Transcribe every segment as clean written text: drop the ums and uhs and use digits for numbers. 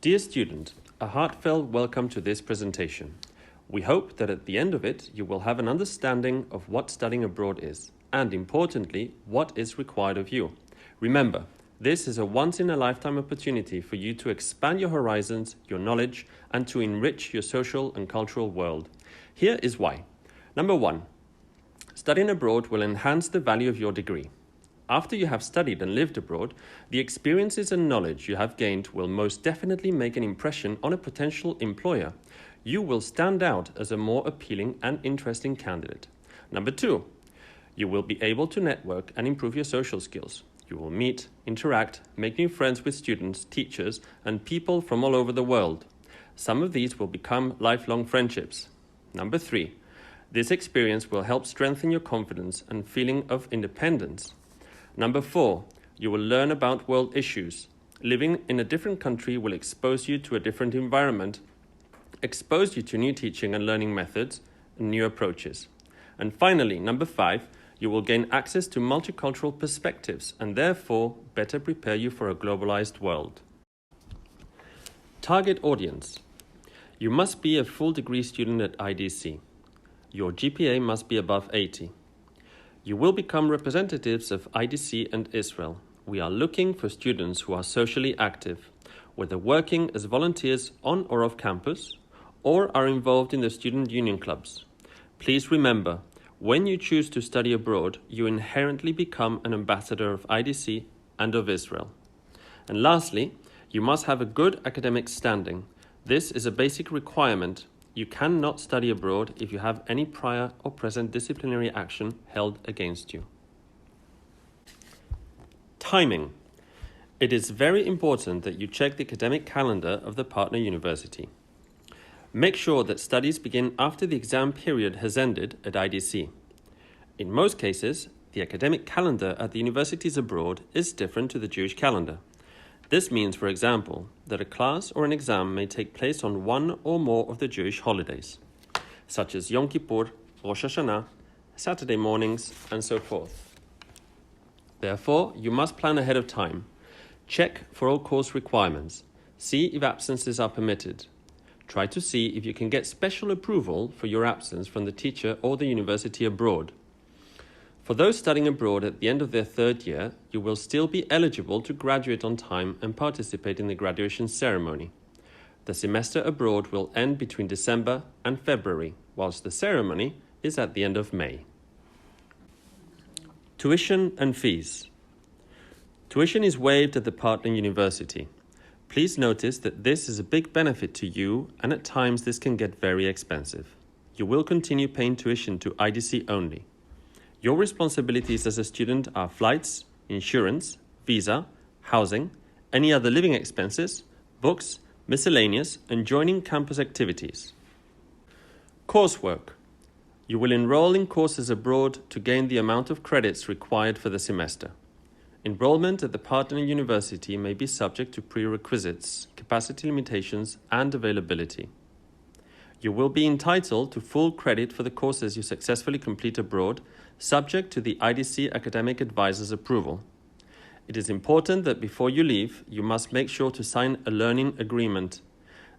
Dear student, a heartfelt welcome to this presentation. We hope that at the end of it you will have an understanding of what studying abroad is, and importantly, what is required of you. Remember, this is a once-in-a-lifetime opportunity for you to expand your horizons, your knowledge, and to enrich your social and cultural world. Here is why. Number 1. Studying abroad will enhance the value of your degree. After you have studied and lived abroad, the experiences and knowledge you have gained will most definitely make an impression on a potential employer. You will stand out as a more appealing and interesting candidate. Number 2, you will be able to network and improve your social skills. You will meet, interact, make new friends with students, teachers, and people from all over the world. Some of these will become lifelong friendships. Number 3, this experience will help strengthen your confidence and feeling of independence. Number 4, you will learn about world issues. Living in a different country will expose you to a different environment, expose you to new teaching and learning methods and new approaches. And finally, number 5, you will gain access to multicultural perspectives and therefore better prepare you for a globalized world. Target audience. You must be a full degree student at IDC. Your GPA must be above 80. You will become representatives of IDC and Israel. We are looking for students who are socially active, whether working as volunteers on or off campus, or are involved in the student union clubs. Please remember, when you choose to study abroad, you inherently become an ambassador of IDC and of Israel. And lastly, you must have a good academic standing. This is a basic requirement. You cannot study abroad if you have any prior or present disciplinary action held against you. Timing. It is very important that you check the academic calendar of the partner university. Make sure that studies begin after the exam period has ended at IDC. In most cases, the academic calendar at the universities abroad is different to the Jewish calendar. This means, for example, that a class or an exam may take place on one or more of the Jewish holidays, such as Yom Kippur, Rosh Hashanah, Saturday mornings, and so forth. Therefore, you must plan ahead of time. Check for all course requirements. See if absences are permitted. Try to see if you can get special approval for your absence from the teacher or the university abroad. For those studying abroad at the end of their third year, you will still be eligible to graduate on time and participate in the graduation ceremony. The semester abroad will end between December and February, whilst the ceremony is at the end of May. Tuition and fees. Tuition is waived at the partner university. Please notice that this is a big benefit to you, and at times this can get very expensive. You will continue paying tuition to IDC only. Your responsibilities as a student are flights, insurance, visa, housing, any other living expenses, books, miscellaneous, and joining campus activities. Coursework. You will enroll in courses abroad to gain the amount of credits required for the semester. Enrollment at the partner university may be subject to prerequisites, capacity limitations, and availability. You will be entitled to full credit for the courses you successfully complete abroad, subject to the IDC academic advisor's approval. It is important that before you leave, you must make sure to sign a learning agreement.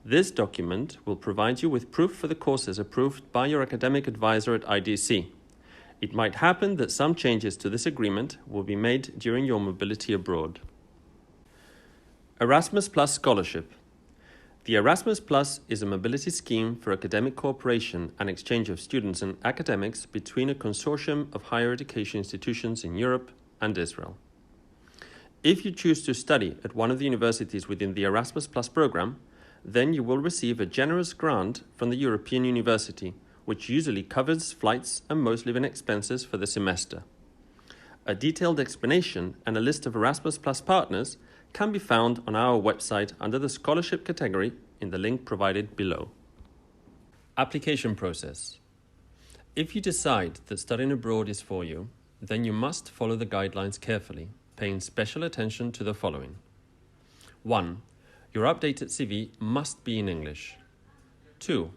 This document will provide you with proof for the courses approved by your academic advisor at IDC. It might happen that some changes to this agreement will be made during your mobility abroad. Erasmus Scholarship. The Erasmus Plus is a mobility scheme for academic cooperation and exchange of students and academics between a consortium of higher education institutions in Europe and Israel. If you choose to study at one of the universities within the Erasmus Plus program, then you will receive a generous grant from the European University, which usually covers flights and most living expenses for the semester. A detailed explanation and a list of Erasmus Plus partners can be found on our website under the scholarship category in the link provided below. Application process. If you decide that studying abroad is for you, then you must follow the guidelines carefully, paying special attention to the following. 1. Your updated CV must be in English. 2.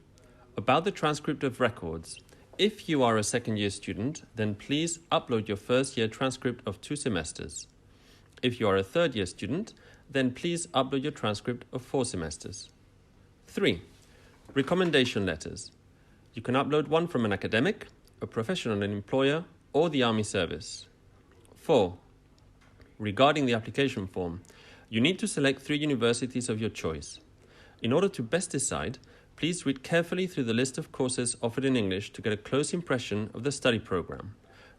About the transcript of records. If you are a second-year student, then please upload your first-year transcript of 2 semesters. If you are a third-year student, then please upload your transcript of 4 semesters. 3. Recommendation letters. You can upload one from an academic, a professional and employer, or the Army Service. 4. Regarding the application form, you need to select 3 universities of your choice. In order to best decide, please read carefully through the list of courses offered in English to get a close impression of the study program,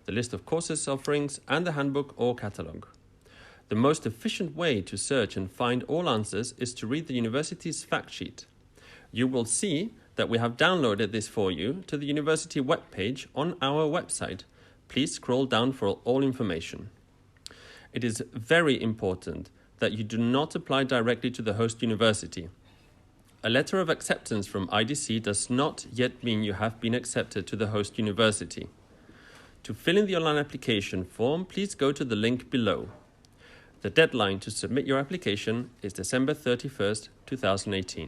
the list of courses offerings, and the handbook or catalogue. The most efficient way to search and find all answers is to read the university's fact sheet. You will see that we have downloaded this for you to the university webpage on our website. Please scroll down for all information. It is very important that you do not apply directly to the host university. A letter of acceptance from IDC does not yet mean you have been accepted to the host university. To fill in the online application form, please go to the link below. The deadline to submit your application is December 31st, 2018.